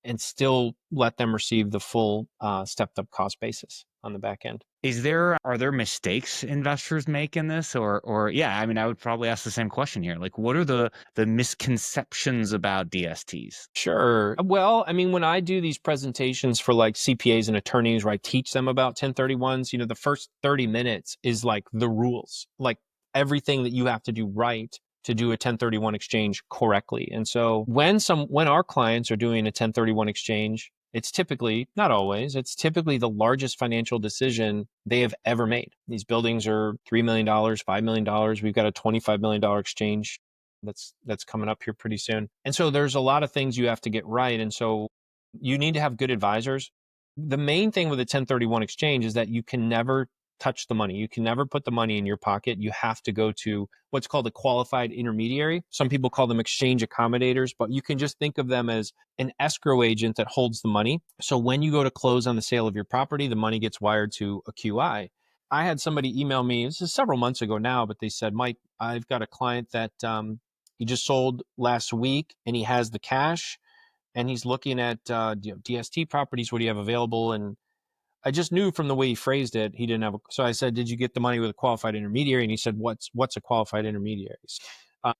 S2: and still let them receive the full stepped up cost basis on the back end.
S1: Are there mistakes investors make in this, or yeah, I mean, I would probably ask the same question here. Like, what are the misconceptions about DSTs?
S2: Sure. Well, I mean, when I do these presentations for like CPAs and attorneys where I teach them about 1031s, the first 30 minutes is like the rules, like everything that you have to do right to do a 1031 exchange correctly. And so when our clients are doing a 1031 exchange, it's typically, not always, it's typically the largest financial decision they have ever made. These buildings are $3 million, $5 million. We've got a $25 million exchange that's coming up here pretty soon. And so there's a lot of things you have to get right. And so you need to have good advisors. The main thing with a 1031 exchange is that you can never touch the money. You can never put the money in your pocket. You have to go to what's called a qualified intermediary. Some people call them exchange accommodators, but you can just think of them as an escrow agent that holds the money. So when you go to close on the sale of your property, the money gets wired to a QI. I had somebody email me, this is several months ago now, but they said, Mike, I've got a client that he just sold last week and he has the cash and he's looking at DST properties. What do you have available? And I just knew from the way he phrased it, he didn't have. So I said, "Did you get the money with a qualified intermediary?" And he said, "What's a qualified intermediary?"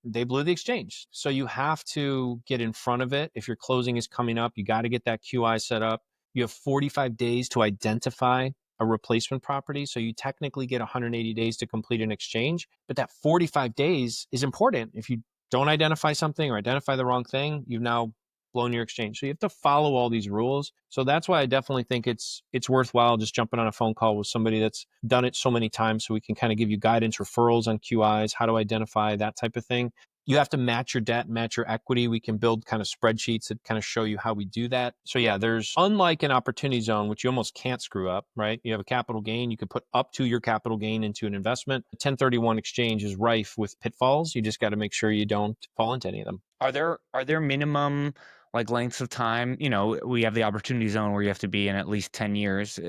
S2: They blew the exchange. So you have to get in front of it. If your closing is coming up, you got to get that QI set up. You have 45 days to identify a replacement property. So you technically get 180 days to complete an exchange. But that 45 days is important. If you don't identify something or identify the wrong thing, you've now blown your exchange. So you have to follow all these rules. So that's why I definitely think it's worthwhile just jumping on a phone call with somebody that's done it so many times so we can kind of give you guidance, referrals on QIs, how to identify that type of thing. You have to match your debt, match your equity. We can build kind of spreadsheets that kind of show you how we do that. So yeah, there's, unlike an opportunity zone, which you almost can't screw up, right? You have a capital gain. You can put up to your capital gain into an investment. The 1031 exchange is rife with pitfalls. You just got to make sure you don't fall into any of them.
S1: Are there minimum like lengths of time? We have the Opportunity Zone where you have to be in at least 10 years.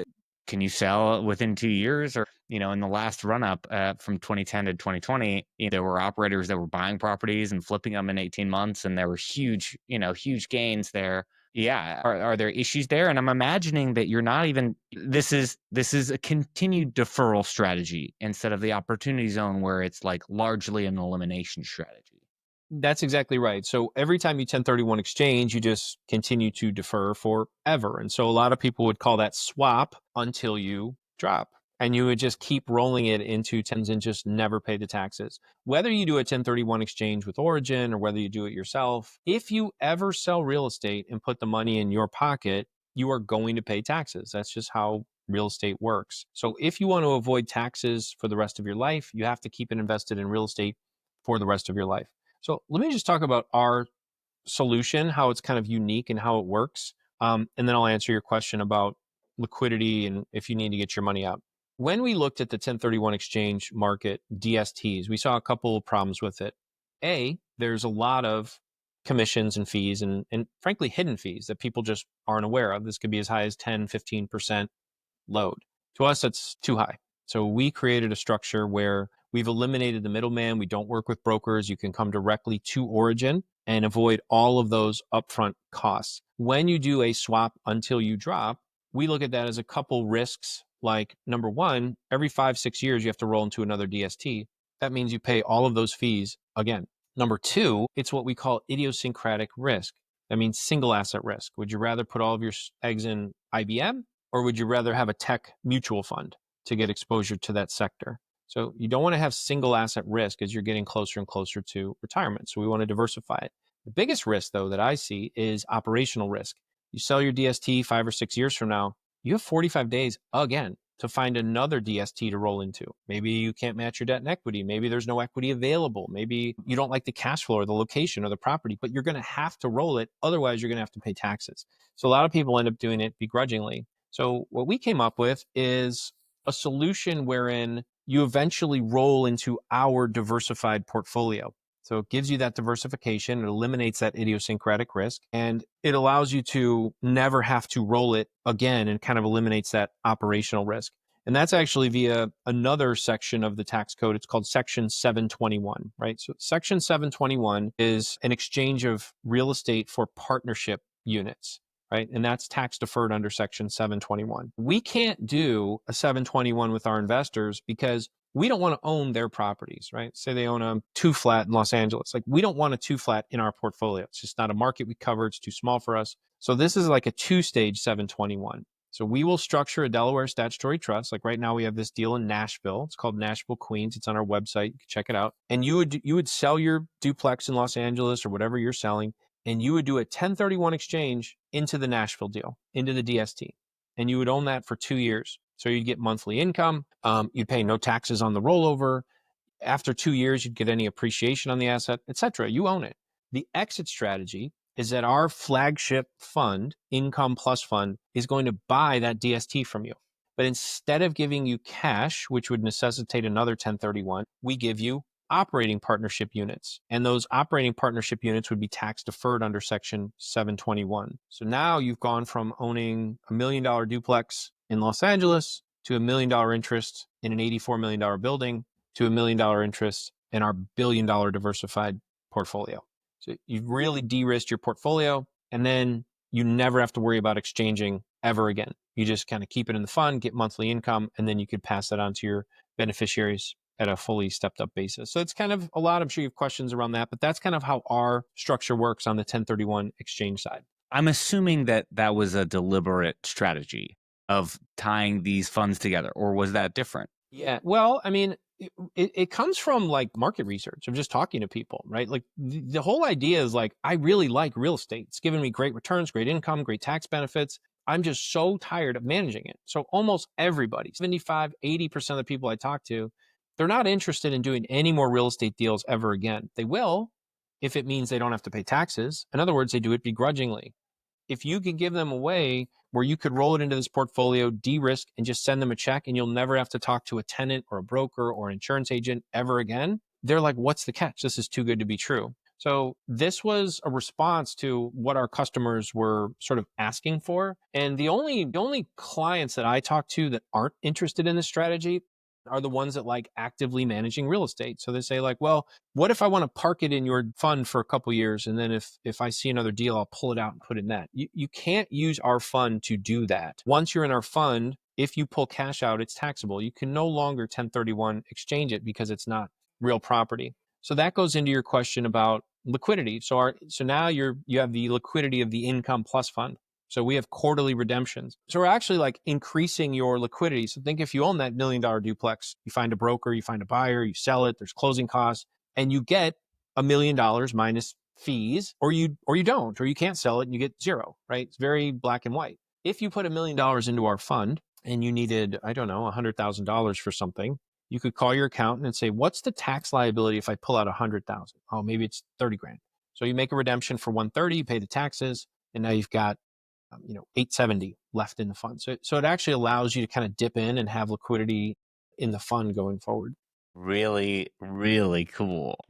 S1: Can you sell within 2 years? Or, in the last run up from 2010 to 2020, there were operators that were buying properties and flipping them in 18 months. And there were huge gains there. Yeah. Are there issues there? And I'm imagining that you're not even, this is a continued deferral strategy instead of the Opportunity Zone where it's like largely an elimination strategy.
S2: That's exactly right. So every time you 1031 exchange, you just continue to defer forever. And so a lot of people would call that swap until you drop. And you would just keep rolling it into tens and just never pay the taxes. Whether you do a 1031 exchange with Origin or whether you do it yourself, if you ever sell real estate and put the money in your pocket, you are going to pay taxes. That's just how real estate works. So if you want to avoid taxes for the rest of your life, you have to keep it invested in real estate for the rest of your life. So let me just talk about our solution, how it's kind of unique and how it works. And then I'll answer your question about liquidity and if you need to get your money out. When we looked at the 1031 exchange market DSTs, we saw a couple of problems with it. There's a lot of commissions and fees and frankly hidden fees that people just aren't aware of. This could be as high as 10, 15% load. To us, that's too high. So we created a structure where we've eliminated the middleman. We don't work with brokers. You can come directly to Origin and avoid all of those upfront costs. When you do a swap until you drop, we look at that as a couple risks. Like number one, every 5-6 years, you have to roll into another DST. That means you pay all of those fees again. Number two, it's what we call idiosyncratic risk. That means single asset risk. Would you rather put all of your eggs in IBM, or would you rather have a tech mutual fund to get exposure to that sector? So you don't want to have single asset risk as you're getting closer and closer to retirement. So we want to diversify it. The biggest risk, though, that I see is operational risk. You sell your DST 5 or 6 years from now, you have 45 days again to find another DST to roll into. Maybe you can't match your debt and equity. Maybe there's no equity available. Maybe you don't like the cash flow or the location or the property, but you're going to have to roll it. Otherwise, you're going to have to pay taxes. So a lot of people end up doing it begrudgingly. So what we came up with is a solution wherein you eventually roll into our diversified portfolio. So it gives you that diversification, it eliminates that idiosyncratic risk, and it allows you to never have to roll it again and kind of eliminates that operational risk. And that's actually via another section of the tax code. It's called Section 721, right? So Section 721 is an exchange of real estate for partnership units, right? And that's tax deferred under Section 721. We can't do a 721 with our investors because we don't want to own their properties, right? Say they own a 2-flat in Los Angeles. Like, we don't want a 2-flat in our portfolio. It's just not a market we cover. It's too small for us. So this is like a 2-stage 721. So we will structure a Delaware statutory trust. Like right now we have this deal in Nashville. It's called Nashville Queens. It's on our website. You can check it out. And you would sell your duplex in Los Angeles or whatever you're selling, and you would do a 1031 exchange into the Nashville deal, into the DST. And you would own that for 2 years. So you'd get monthly income. You'd pay no taxes on the rollover. After 2 years, you'd get any appreciation on the asset, etc. You own it. The exit strategy is that our flagship fund, Income Plus Fund, is going to buy that DST from you. But instead of giving you cash, which would necessitate another 1031, we give you operating partnership units. And those operating partnership units would be tax deferred under Section 721. So now you've gone from owning $1 million duplex in Los Angeles to $1 million interest in an $84 million building to $1 million interest in our $1 billion diversified portfolio. So you've really de-risked your portfolio, and then you never have to worry about exchanging ever again. You just kind of keep it in the fund, get monthly income, and then you could pass that on to your beneficiaries at a fully stepped up basis. So it's kind of a lot, I'm sure you have questions around that, but that's kind of how our structure works on the 1031 exchange side.
S1: I'm assuming that that was a deliberate strategy of tying these funds together, or was that different?
S2: Yeah, well, I mean, it comes from like market research of just talking to people, right? Like the whole idea is like, I really like real estate. It's given me great returns, great income, great tax benefits. I'm just so tired of managing it. So almost everybody, 75, 80% of the people I talk to, they're not interested in doing any more real estate deals ever again. They will if it means they don't have to pay taxes. In other words, they do it begrudgingly. If you could give them a way where you could roll it into this portfolio, de-risk, and just send them a check, and you'll never have to talk to a tenant or a broker or an insurance agent ever again, they're like, what's the catch? This is too good to be true. So this was a response to what our customers were sort of asking for. And the only clients that I talk to that aren't interested in this strategy are the ones that like actively managing real estate. So they say like, well, what if I want to park it in your fund for a couple years, and then if I see another deal, I'll pull it out and put it in that. You can't use our fund to do that. Once you're in our fund, if you pull cash out, it's taxable. You can no longer 1031 exchange it because it's not real property. So that goes into your question about liquidity. So now you have the liquidity of the Income Plus Fund. So we have quarterly redemptions. So we're actually like increasing your liquidity. So think if you own that $1 million duplex, you find a broker, you find a buyer, you sell it, there's closing costs, and you get $1 million minus fees, or you don't, or you can't sell it and you get zero, right? It's very black and white. If you put $1 million into our fund and you needed, I don't know, $100,000 for something, you could call your accountant and say, what's the tax liability if I pull out 100,000? Oh, maybe it's 30 grand. So you make a redemption for 130, you pay the taxes, and now you've got 870 left in the fund. So it actually allows you to kind of dip in and have liquidity in the fund going forward.
S1: Really, really cool.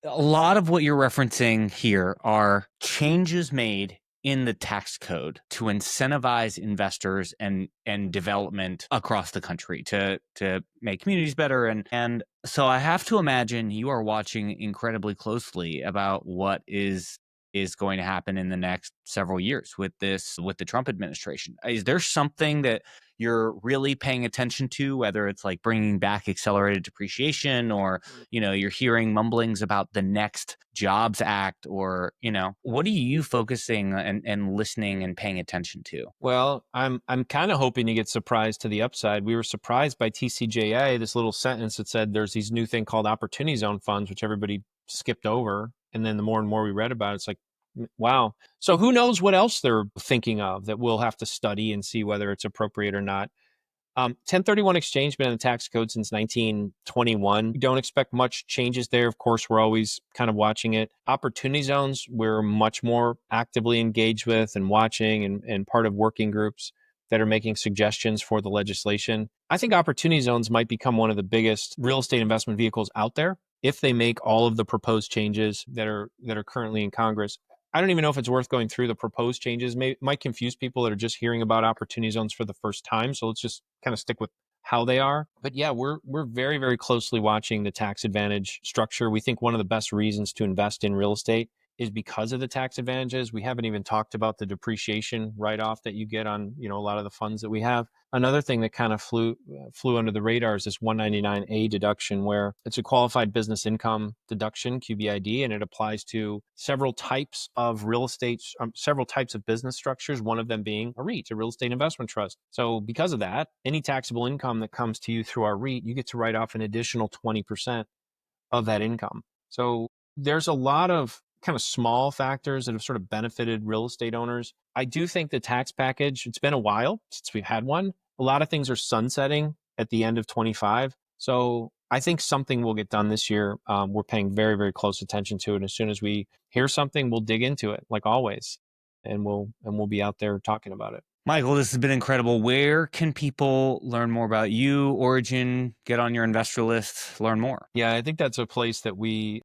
S1: A lot of what you're referencing here are changes made in the tax code to incentivize investors and development across the country to make communities better. And so I have to imagine you are watching incredibly closely about what is going to happen in the next several years with the Trump administration. Is there something that you're really paying attention to, whether it's like bringing back accelerated depreciation, or you're hearing mumblings about the next Jobs Act, or what are you focusing and listening and paying attention to?
S2: Well, I'm kind of hoping to get surprised to the upside. We were surprised by TCJA, this little sentence that said there's these new thing called Opportunity Zone funds, which everybody skipped over. And then the more and more we read about it, it's like, wow. So who knows what else they're thinking of that we'll have to study and see whether it's appropriate or not. 1031 exchange been in the tax code since 1921. We don't expect much changes there. Of course, we're always kind of watching it. Opportunity zones, we're much more actively engaged with and watching and part of working groups that are making suggestions for the legislation. I think opportunity zones might become one of the biggest real estate investment vehicles out there if they make all of the proposed changes that are currently in Congress. I don't even know if it's worth going through the proposed changes. Might confuse people that are just hearing about opportunity zones for the first time. So let's just kind of stick with how they are. But yeah, we're very, very closely watching the tax advantage structure. We think one of the best reasons to invest in real estate is because of the tax advantages. We haven't even talked about the depreciation write-off that you get on, a lot of the funds that we have. Another thing that kind of flew under the radar is this 199A deduction, where it's a qualified business income deduction, QBID, and it applies to several types of real estate, several types of business structures, one of them being a REIT, a real estate investment trust. So because of that, any taxable income that comes to you through our REIT, you get to write off an additional 20% of that income. So there's a lot of kind of small factors that have sort of benefited real estate owners. I do think the tax package, it's been a while since we've had one. A lot of things are sunsetting at the end of 25. So I think something will get done this year. We're paying very, very close attention to it. As soon as we hear something, we'll dig into it like always. And we'll be out there talking about it.
S1: Michael, this has been incredible. Where can people learn more about you, Origin, get on your investor list, learn more?
S2: Yeah, I think that's a place that we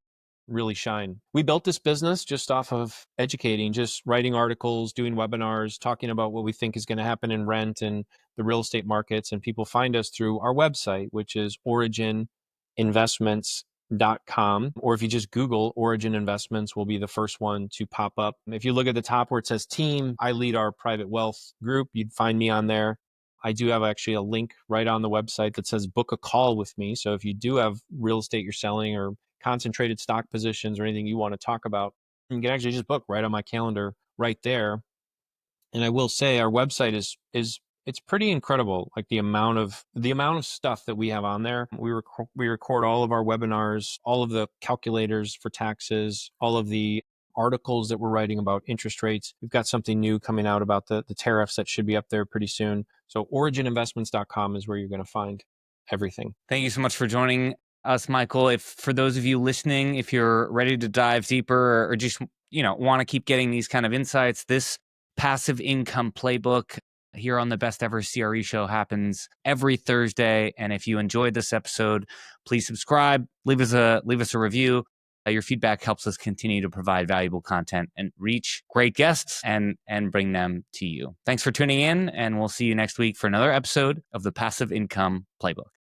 S2: really shine. We built this business just off of educating, just writing articles, doing webinars, talking about what we think is going to happen in rent and the real estate markets. And people find us through our website, which is origininvestments.com. Or if you just Google Origin Investments, will be the first one to pop up. If you look at the top where it says team, I lead our private wealth group. You'd find me on there. I do have actually a link right on the website that says book a call with me. So if you do have real estate you're selling or concentrated stock positions or anything you want to talk about, you can actually just book right on my calendar right there. And I will say our website is it's pretty incredible, like the amount of stuff that we have on there. We record all of our webinars, all of the calculators for taxes, all of the articles that we're writing about interest rates. We've got something new coming out about the tariffs that should be up there pretty soon. So origininvestments.com is where you're going to find everything.
S1: Thank you so much for joining us, Michael. If for those of you listening, if you're ready to dive deeper or just want to keep getting these kind of insights, this Passive Income Playbook here on the Best Ever CRE show happens every Thursday. And if you enjoyed this episode, please subscribe, leave us a review. Your feedback helps us continue to provide valuable content and reach great guests and bring them to you. Thanks for tuning in, and we'll see you next week for another episode of the Passive Income Playbook.